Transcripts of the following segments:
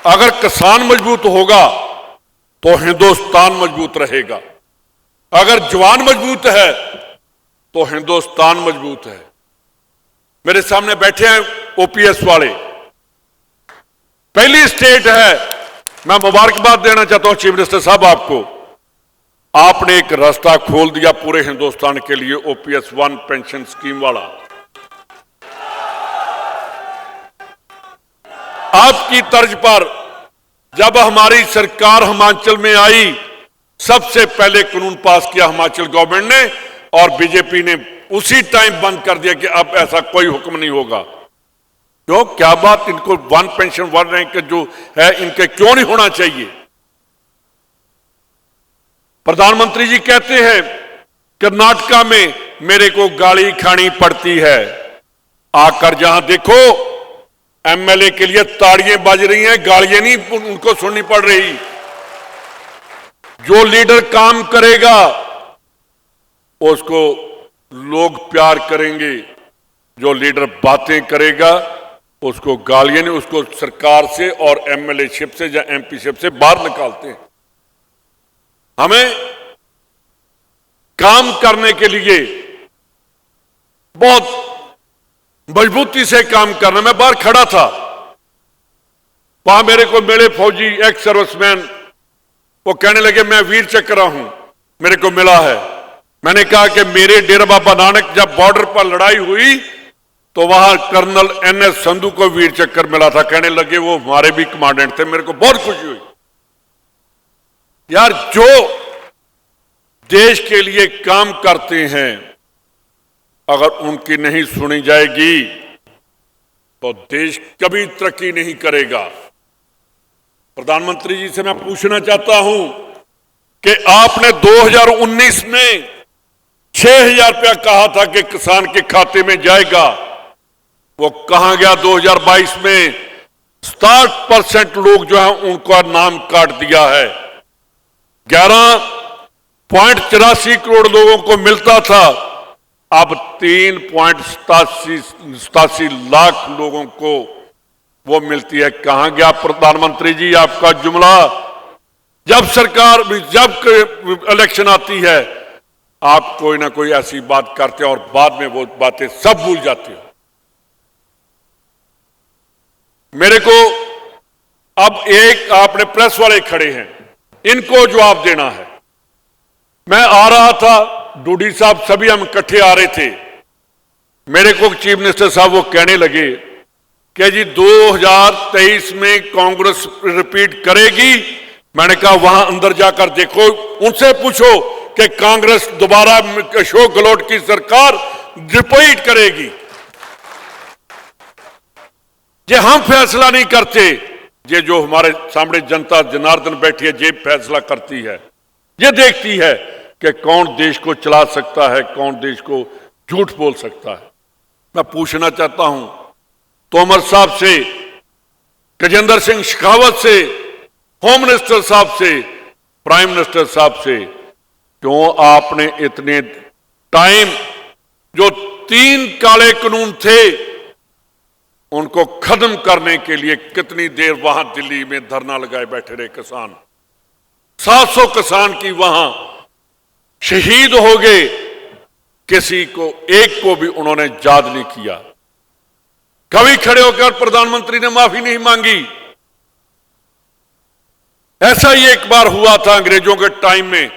अगर किसान मजबूत होगा तो हिंदुस्तान मजबूत रहेगा। अगर जवान मजबूत है तो हिंदुस्तान मजबूत है। मेरे सामने बैठे हैं ओपीएस वाले, पहली स्टेट है। मैं मुबारकबाद देना चाहता हूं चीफ मिनिस्टर साहब आपको, आपने एक रास्ता खोल दिया पूरे हिंदुस्तान के लिए ओपीएस 1 पेंशन स्कीम वाला। आपकी तर्ज पर जब हमारी सरकार हिमाचल में आई, सबसे पहले कानून पास किया हिमाचल गवर्नमेंट ने, और बीजेपी ने उसी टाइम बंद कर दिया कि अब ऐसा कोई हुक्म नहीं होगा। क्यों, क्या बात, इनको 1 पेंशन 1 रैंक जो है इनके क्यों नहीं होना चाहिए? प्रधानमंत्री जी कहते हैं कर्नाटका में मेरे को गाली खानी पड़ती है। आकर जहां देखो एमएलए के लिए ताड़ियां बज रही हैं, गालियां नहीं उनको सुननी पड़ रही। जो लीडर काम करेगा उसको लोग प्यार करेंगे, जो लीडर बातें करेगा उसको गालियां नहीं, उसको सरकार से और एमएलएशिप से या एमपीशिप से बाहर निकालते हैं। हमें काम करने के लिए बहुत मजबूती से काम करना। मैं बाहर खड़ा था, वहां मेरे को मिले फौजी एक्स सर्विसमैन, वो कहने लगे मैं वीर चक्र हूं, मेरे को मिला है। मैंने कहा कि मेरे डेरा बाबा नानक जब बॉर्डर पर लड़ाई हुई तो वहां कर्नल एनएस संधू को वीर चक्र मिला था। कहने लगे वो हमारे भी कमांडेंट थे। मेरे को बहुत खुशी हुई। यार, जो देश के लिए काम करते हैं अगर उनकी नहीं सुनी जाएगी तो देश कभी तरक्की नहीं करेगा। प्रधानमंत्री जी से मैं पूछना चाहता हूं कि आपने 2019 में 6,000 रुपया कहा था कि किसान के खाते में जाएगा, वो कहां गया? 2022 में 67% लोग जो है उनका नाम काट दिया है। 11.84 करोड़ लोगों को मिलता था, अब 3.87 लाख लोगों को वो मिलती है। कहां गया प्रधानमंत्री जी आपका जुमला? जब सरकार, जब इलेक्शन आती है आप कोई ना कोई ऐसी बात करते हैं और बाद में वो बातें सब भूल जाते हो। मेरे को अब एक आपने प्रेस वाले खड़े हैं, इनको जवाब देना है। मैं आ रहा था, डूडी साहब सभी हम इकट्ठे आ रहे थे, मेरे को चीफ मिनिस्टर साहब वो कहने लगे कि जी 2023 में कांग्रेस रिपीट करेगी। मैंने कहा वहां अंदर जाकर देखो, उनसे पूछो कि कांग्रेस दोबारा अशोक गहलोत की सरकार रिपीट करेगी। ये हम फैसला नहीं करते, ये जो हमारे सामने जनता जनार्दन बैठी है ये फैसला करती है। ये देखती है कि कौन देश को चला सकता है, कौन देश को झूठ बोल सकता है। मैं पूछना चाहता हूं तोमर साहब से, गजेंद्र सिंह शेखावत से, होम मिनिस्टर साहब से, प्राइम मिनिस्टर साहब से, क्यों आपने इतने टाइम जो 3 काले कानून थे उनको खत्म करने के लिए कितनी देर वहां दिल्ली में धरना लगाए बैठे रहे किसान? 700 किसान की वहां शहीद हो गए, किसी को एक को भी उन्होंने याद नहीं किया। कभी खड़े होकर प्रधानमंत्री ने माफी नहीं मांगी। ऐसा ही एक बार हुआ था अंग्रेजों के टाइम में,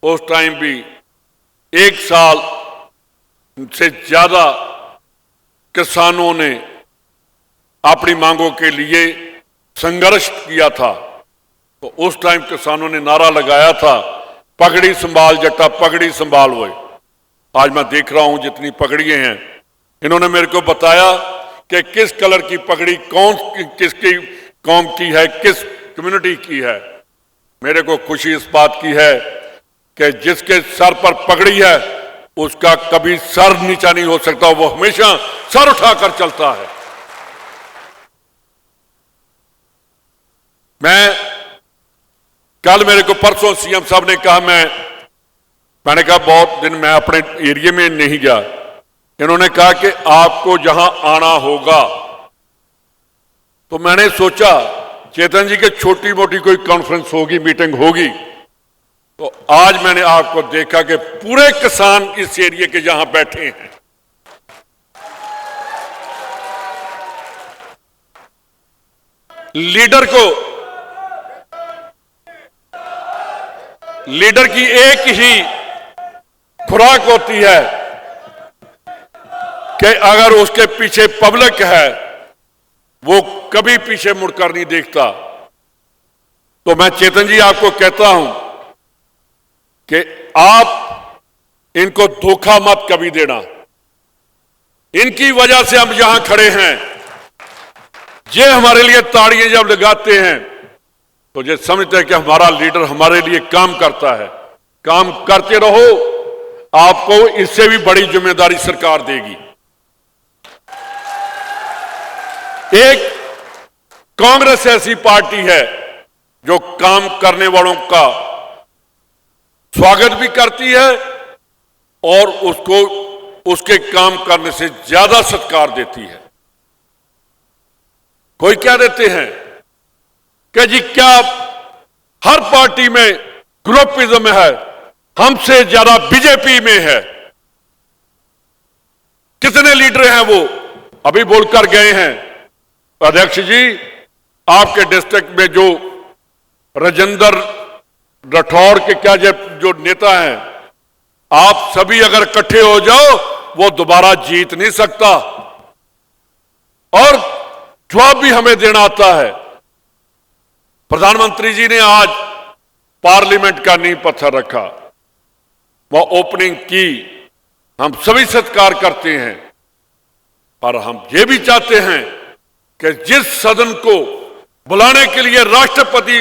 उस टाइम भी 1 साल से ज्यादा किसानों ने अपनी मांगों के लिए संघर्ष किया था। तो उस टाइम किसानों ने नारा लगाया था, पगड़ी संभाल जट्टा, पगड़ी संभाल। वो आज मैं देख रहा हूं जितनी पगड़ियां हैं, इन्होंने मेरे को बताया कि किस कलर की पगड़ी कौन किसकी कौम की है, किस कम्युनिटी की है। मेरे को खुशी इस बात की है कि जिसके सर पर पगड़ी है उसका कभी सर नीचा नहीं हो सकता, वो हमेशा सर उठाकर चलता है। कल मेरे को परसों सीएम साहब ने कहा, मैंने कहा बहुत दिन मैं अपने एरिया में नहीं गया। इन्होंने कहा कि आपको जहां आना होगा, तो मैंने सोचा चेतन जी के छोटी मोटी कोई कॉन्फ्रेंस होगी, मीटिंग होगी, तो आज मैंने आपको देखा कि पूरे किसान इस एरिया के जहां बैठे हैं, लीडर की एक ही खुराक होती है कि अगर उसके पीछे पब्लिक है वो कभी पीछे मुड़कर नहीं देखता। तो मैं चेतन जी आपको कहता हूं कि आप इनको धोखा मत कभी देना। इनकी वजह से हम यहां खड़े हैं। ये हमारे लिए ताड़ियां जब लगाते हैं तो ये समझते हैं कि हमारा लीडर हमारे लिए काम करता है। काम करते रहो, आपको इससे भी बड़ी जिम्मेदारी सरकार देगी। एक कांग्रेस ऐसी पार्टी है जो काम करने वालों का स्वागत भी करती है और उसको उसके काम करने से ज्यादा सत्कार देती है। कोई क्या देते हैं कि जी क्या हर पार्टी में ग्रुपिज्म है, हमसे ज्यादा बीजेपी में है। कितने लीडर हैं वो अभी बोलकर गए हैं। अध्यक्ष जी, आपके डिस्ट्रिक्ट में जो राजेंद्र राठौड़ के क्या जो नेता हैं, आप सभी अगर इकट्ठे हो जाओ वो दोबारा जीत नहीं सकता और जवाब भी हमें देना आता है। प्रधानमंत्री जी ने आज पार्लियामेंट का नींव पत्थर रखा, वह ओपनिंग की, हम सभी सत्कार करते हैं। पर हम ये भी चाहते हैं कि जिस सदन को बुलाने के लिए राष्ट्रपति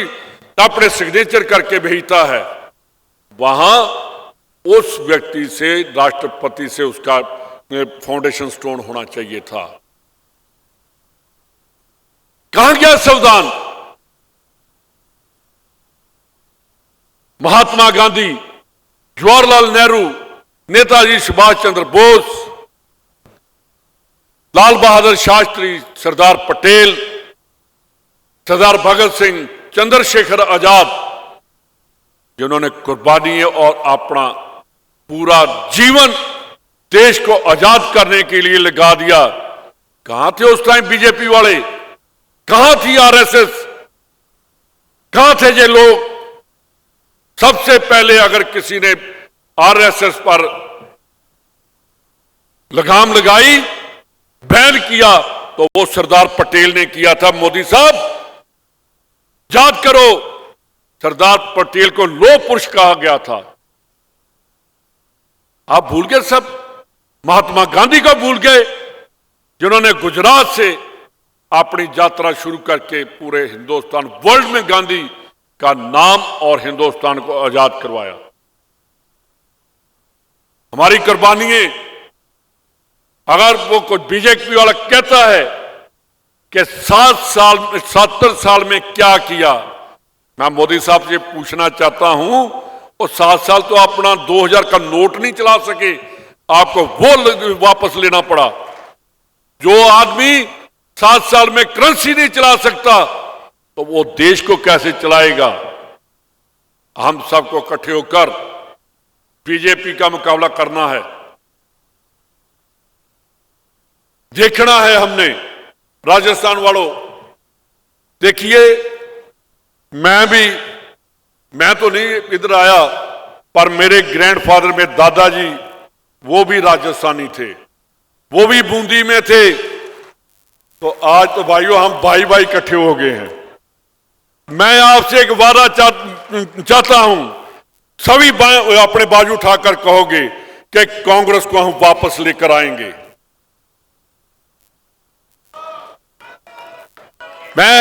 अपने सिग्नेचर करके भेजता है, वहां उस व्यक्ति से, राष्ट्रपति से उसका फाउंडेशन स्टोन होना चाहिए था। कहां गया संविधान? महात्मा गांधी, जवाहरलाल नेहरू, नेताजी सुभाष चंद्र बोस, लाल बहादुर शास्त्री, सरदार पटेल, सरदार भगत सिंह, चंद्रशेखर आजाद, जिन्होंने कुर्बानी और अपना पूरा जीवन देश को आजाद करने के लिए लगा दिया। कहां थे उस टाइम बीजेपी वाले? कहां थी आरएसएस? कहां थे ये लोग? सबसे पहले अगर किसी ने आरएसएस पर लगाम लगाई, बैन किया, तो वो सरदार पटेल ने किया था। मोदी साहब, याद करो, सरदार पटेल को लौह पुरुष कहा गया था। आप भूल गए सब? महात्मा गांधी को भूल गए, जिन्होंने गुजरात से अपनी यात्रा शुरू करके पूरे हिंदुस्तान, वर्ल्ड में गांधी का नाम और हिंदुस्तान को आजाद करवाया। हमारी कुर्बानियां, अगर वो कोई बीजेपी वाला कहता है कि 70 साल में क्या किया, मैं मोदी साहब से पूछना चाहता हूं, वो 7 साल तो अपना 2000 का नोट नहीं चला सके, आपको वो वापस लेना पड़ा। जो आदमी 7 साल में करेंसी नहीं चला सकता, तो वो देश को कैसे चलाएगा? हम सबको इकट्ठे होकर बीजेपी का मुकाबला करना है। देखना है हमने। राजस्थान वालों, देखिए, मैं तो नहीं इधर आया, पर मेरे ग्रैंडफादर में दादाजी, वो भी राजस्थानी थे, वो भी बूंदी में थे। तो आज तो भाइयों, हम भाई भाई इकट्ठे हो गए हैं। मैं आपसे एक वादा चाहता हूं, सभी अपने बाजू उठाकर कहोगे कि कांग्रेस को हम वापस लेकर आएंगे। मैं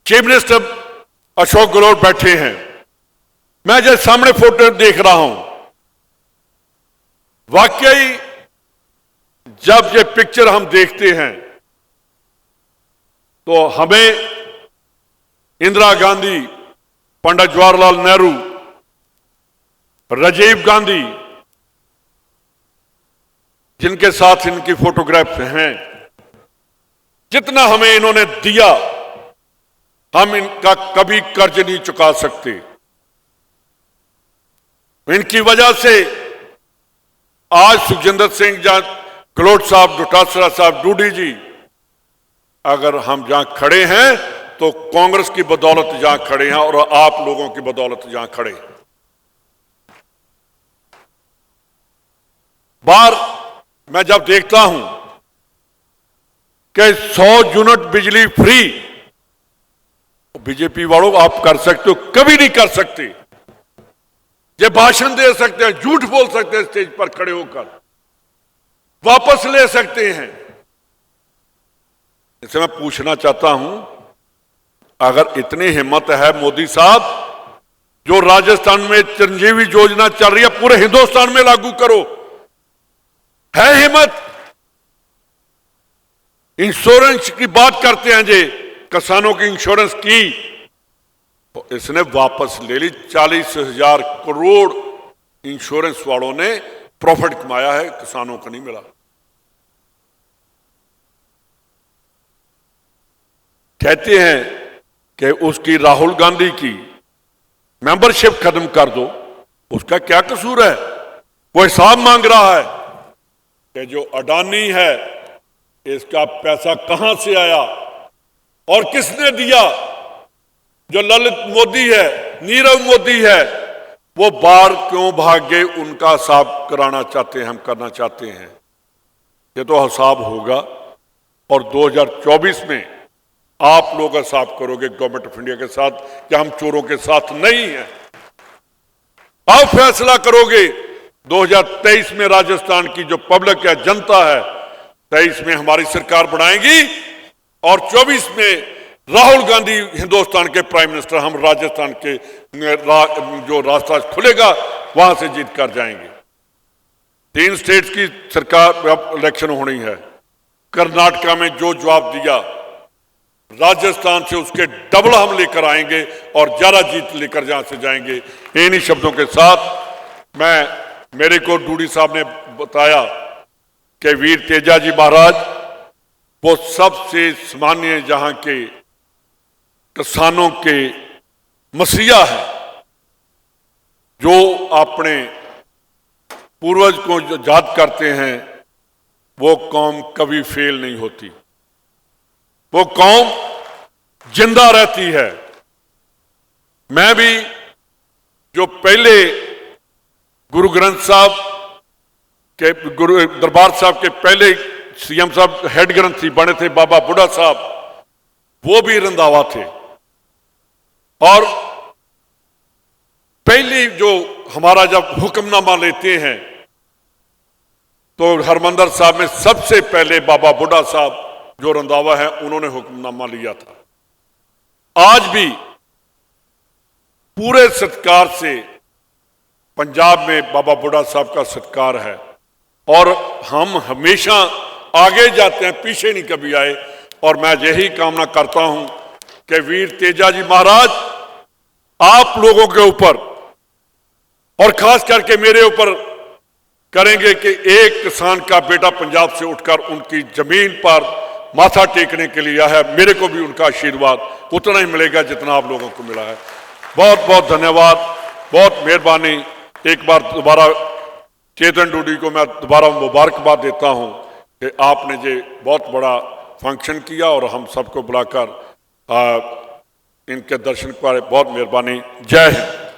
चीफ मिनिस्टर अशोक गहलोत बैठे हैं, मैं जो सामने फोटो देख रहा हूं, वाकई जब ये पिक्चर हम देखते हैं तो हमें इंदिरा गांधी, पंडित जवाहरलाल नेहरू, राजीव गांधी, जिनके साथ इनकी फोटोग्राफ्स हैं, जितना हमें इन्होंने दिया, हम इनका कभी कर्ज नहीं चुका सकते। इनकी वजह से आज सुखजिंदर सिंह गहलोत साहब, डोटासरा साहब, डूडी जी, अगर हम जहां खड़े हैं तो कांग्रेस की बदौलत जहां खड़े हैं और आप लोगों की बदौलत जहां खड़े हैं। बार मैं जब देखता हूं कि 100 यूनिट बिजली फ्री, बीजेपी वालों आप कर सकते हो, कभी नहीं कर सकते। ये भाषण दे सकते हैं, झूठ बोल सकते हैं स्टेज पर खड़े होकर, वापस ले सकते हैं। इससे मैं पूछना चाहता हूं, अगर इतनी हिम्मत है मोदी साहब, जो राजस्थान में चिरंजीवी योजना चल रही है पूरे हिंदुस्तान में लागू करो। है हिम्मत? इंश्योरेंस की बात करते हैं जी, किसानों की इंश्योरेंस की तो इसने वापस ले ली। 40,000 करोड़ इंश्योरेंस वालों ने प्रॉफिट कमाया है, किसानों को नहीं मिला। कहते हैं कि उसकी राहुल गांधी की मेंबरशिप खत्म कर दो, उसका क्या कसूर है? वो हिसाब मांग रहा है कि जो अडानी है इसका पैसा कहां से आया और किसने दिया। जो ललित मोदी है, नीरव मोदी है, वो बाहर क्यों भाग गए, उनका हिसाब कराना चाहते हैं, हम करना चाहते हैं। ये तो हिसाब होगा और 2024 में आप लोग हिसाब करोगे गवर्नमेंट ऑफ इंडिया के साथ कि हम चोरों के साथ नहीं हैं। आप फैसला करोगे 2023 में राजस्थान की जो पब्लिक है, जनता है, 23 में हमारी सरकार बनाएगी और 24 में राहुल गांधी हिंदुस्तान के प्राइम मिनिस्टर, हम राजस्थान के जो रास्ता खुलेगा वहां से जीत कर जाएंगे। 3 स्टेट्स की सरकार इलेक्शन होनी है। कर्नाटका में जो जवाब दिया, राजस्थान से उसके डबल हम लेकर आएंगे और ज्यादा जीत लेकर जहां से जाएंगे। इन्हीं शब्दों के साथ मेरे को डूडी साहब ने बताया कि वीर तेजा जी महाराज वो सबसे सामान्य जहां के किसानों के मसीहा है, जो अपने पूर्वज को जो याद करते हैं, वो कौम कभी फेल नहीं होती, वो कौम जिंदा रहती है। मैं भी जो पहले गुरु ग्रंथ साहब के, गुरु दरबार साहब के पहले सीएम साहब हेड ग्रंथी बने थे, बाबा बुढ़ा साहब, वो भी रंधावा थे। और पहली जो हमारा जब हुक्मनामा लेते हैं तो हरमंदर साहब में सबसे पहले बाबा बुढ़ा साहब जो रंधावा है, उन्होंने हुक्मनामा लिया था। आज भी पूरे सत्कार से पंजाब में बाबा बुढ़ा साहब का सत्कार है और हम हमेशा आगे जाते हैं, पीछे नहीं कभी आए। और मैं यही कामना करता हूं कि वीर तेजा जी महाराज आप लोगों के ऊपर और खास करके मेरे ऊपर करेंगे कि एक किसान का बेटा पंजाब से उठकर उनकी जमीन पर माथा टेकने के लिए आया है। मेरे को भी उनका आशीर्वाद उतना ही मिलेगा जितना आप लोगों को मिला है। बहुत बहुत धन्यवाद, बहुत मेहरबानी। एक बार दोबारा चेतन डूडी को मैं दोबारा मुबारकबाद देता हूं कि आपने ये बहुत बड़ा फंक्शन किया और हम सबको बुलाकर इनके दर्शन पर बहुत मेहरबानी। जय हिंद।